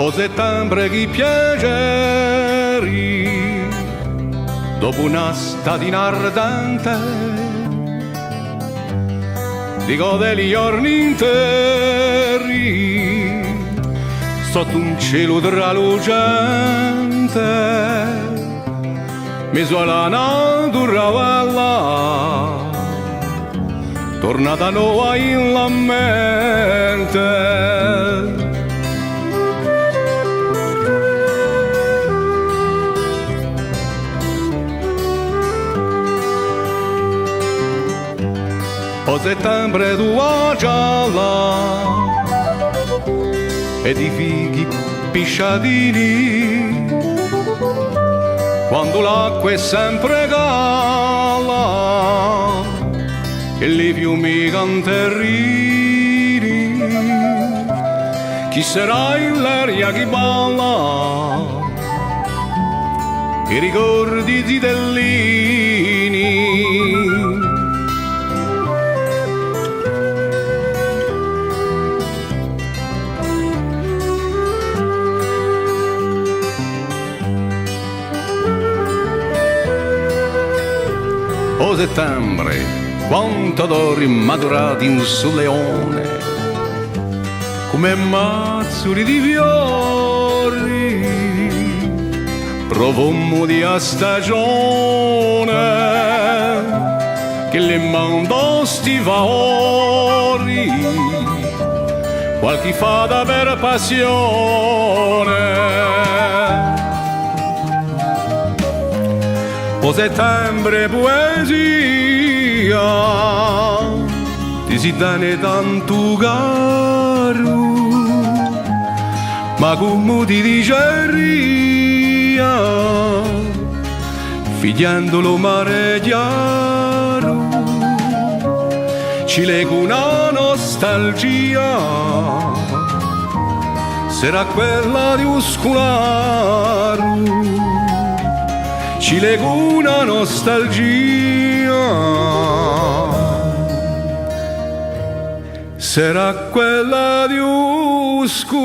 o settembre chi piaceri dopo una statina ardente di godere gli giorni interi sotto un cielo tralucente mi suona naturale tornata nuova in la mente. O settembre tua gialla e di fighi pisciatini quando l'acqua è sempre cala e i fiumi canterini chi sarà in l'aria che balla i ricordi di Dellini. O settembre, quanto d'ori maturati in sul leone, come mazzuri di fiori, profumo di a stagione, che le mando sti favori, qualche fata per passione. O settembre poesia ti si dane tanto caro ma come ti diceria figliandolo mare chiaro ci lega una nostalgia sarà quella di Uscularo ci lega una nostalgia sarà quella di Uscularo.